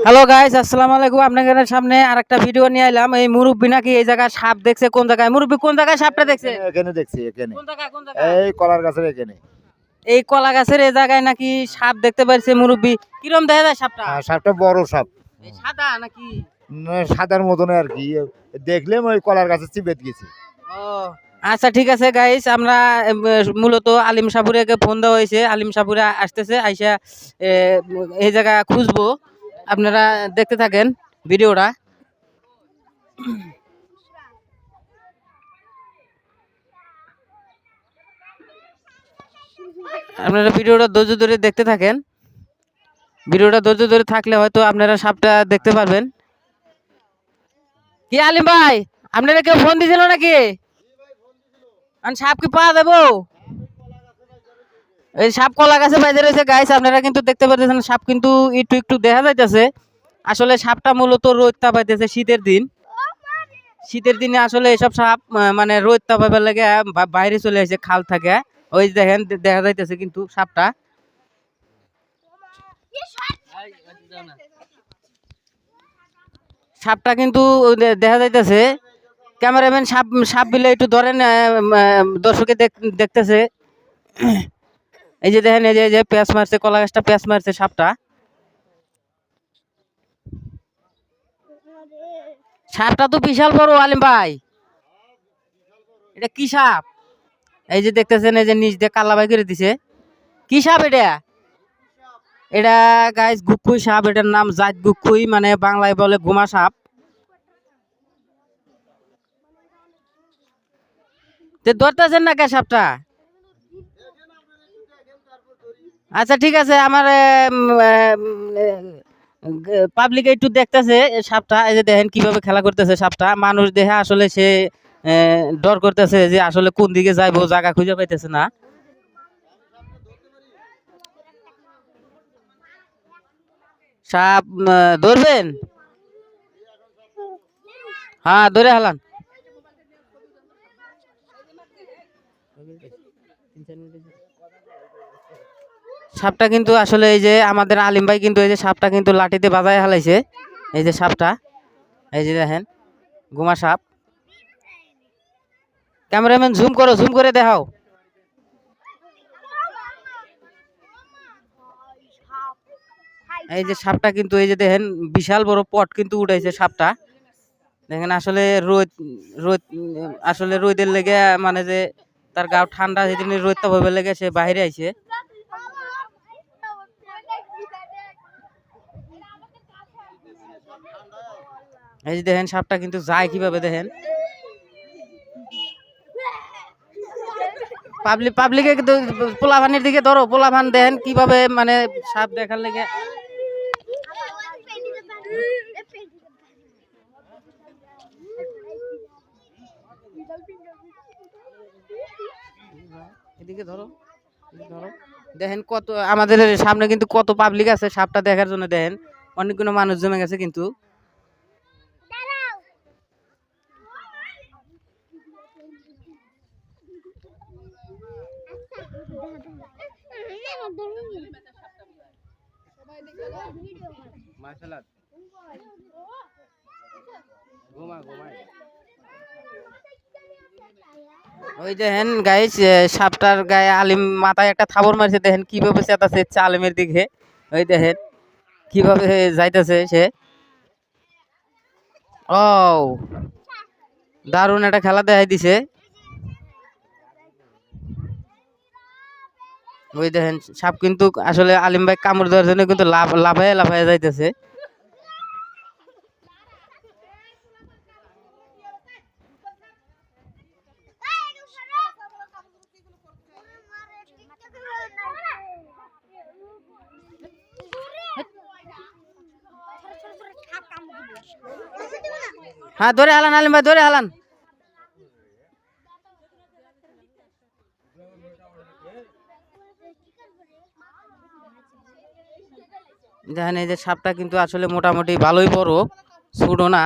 Hello guys, আসসালামু আলাইকুম। আপনাদের সামনে আরেকটা ভিডিও নিয়ে এলাম। এই মুরব্বি নাকি এই জায়গায় সাপ দেখছে। কোন জায়গায় মুরব্বি, কোন জায়গায় সাপটা দেখছে? এখানে দেখছি, এখানে কোন জায়গায়, কোন জায়গায়? এই কলার গাছের এখানে। এই কলা গাছের এই জায়গায় নাকি সাপ দেখতে পারছে মুরব্বি। কিরম দেখা যায় সাপটা? সাপটা বড় সাপ, এই সাদা নাকি? সাদার মতন আর কি। দেখলাম ওই কলার গাছের চিপে গেছি। ও আচ্ছা, ঠিক আছে গাইস। আমরা মূলত আলিম সাপুরেকে ফোন দেওয়া হয়েছে। আলিম সাপুরে আসতেছে, আইসা এই জায়গা খুঁজবো। আপনারা দেখতে থাকেন ভিডিওটা। আপনারা ভিডিওটা ধৈর্য ধরে দেখতে থাকেন। ভিডিওটা ধৈর্য ধরে থাকলে হয়তো আপনারা সাপটা দেখতে পারবেন। কি আলিম ভাই, আপনারা কেউ ফোন দিয়েছিল নাকি? সাপ কি পাওয়া যাবো? এই সাপ কলা গাছে বাইরে রয়েছে গাইস। আপনারা কিন্তু দেখতে পাচ্ছেন সাপ কিন্তু একটু একটু দেখা যাইতেছে। আসলে সাপটা মূলত রোদ তাপাইতেছে শীতের দিন। শীতের দিনে আসলে এসব সাপ মানে রোদ তাপাইবার লাগে বাইরে চলে আসে খাল থাকে। ওই দেখেন দেখা যাইতেছে কিন্তু সাপটা। সাপটা কিন্তু দেখা যাইতেছে। ক্যামেরাম্যান সাপ সাপ বিলে একটু ধরেন, দর্শকে দেখতেছে। এই যে দেখেন, এই যে প্যাঁচ মারছে, কলা গাছটা প্যাঁচ মারছে সাপটা। সাপটা তো বিশাল বড় আলিম ভাই। এটা কি সাপ? এই যে দেখতেছেন, এই যে নিচ দিয়ে কালা বাই করে দিছে। কি সাপ এটা? এটা গাইস গুকুই সাপ। এটার নাম জাত গুকুই, মানে বাংলায় বলে গুমা সাপ। ধরতেছেন না কে সাপটা? আচ্ছা ঠিক আছে, আমার পাবলিক একটু দেখতেছে সাপটা। এই যে দেখেন কিভাবে খেলা করতেছে সাপটা। মানুষ দেখে আসলে সে ডর করতেছে যে আসলে কোন দিকে যাইবো, জায়গা খুঁজে পাইতেছে না। সাপ ধরবেন? হ্যাঁ, ধরে হালান। সাপটা কিন্তু আসলে এই যে আমাদের আলিম ভাই কিন্তু এই যে সাপটা কিন্তু লাঠিতে বাজায় হালাইছে। এই যে সাপটা, এই যে দেখেন গুমা সাপ। ক্যামেরাম্যান জুম করো, জুম করে দেখাও। এই যে সাপটা কিন্তু এই যে দেখেন বিশাল বড় পট কিন্তু উঠাইছে সাপটা। দেখেন আসলে রোদ রোদ আসলে রোদের লেগে মানে যে তার গাও ঠান্ডা, সেদিন রোদ তাপের লেগে সে বাইরে আইছে। এই যে দেখেন সাপটা কিন্তু যায় কিভাবে দেখেন। পাবলিকে কিন্তু পোলাভানের দিকে ধরো, পোলাভান দেখেন কিভাবে মানে সাপ দেখার লেগে। এদিকে ধরো, ধরো। দেখেন কত আমাদের সামনে কিন্তু কত পাবলিক আছে সাপটা দেখার জন্য। দেখেন অনেকগুলো মানুষ জমে গেছে কিন্তু। ওই দেখেন গাইস, সাপটার গায়ে আলিম মাথায় একটা থাবর মারছে। দেখেন কিভাবে চেতাচ্ছে আলিমের দিকে। ওই দেখেন কিভাবে যাইতেছে সে। ও দারুণ একটা খেলা দেখাই দিছে। ওই দেখেন সাপ কিন্তু আসলে আলিম ভাই কামড় দেওয়ার জন্য কিন্তু লাফায় লাফায় যাইতেছে। হ্যাঁ, ধরে হালান আলিম ভাই, ধরে হালান। দেখেন এই যে সাপটা কিন্তু আসলে মোটামুটি ভালোই বড়, ছোট না।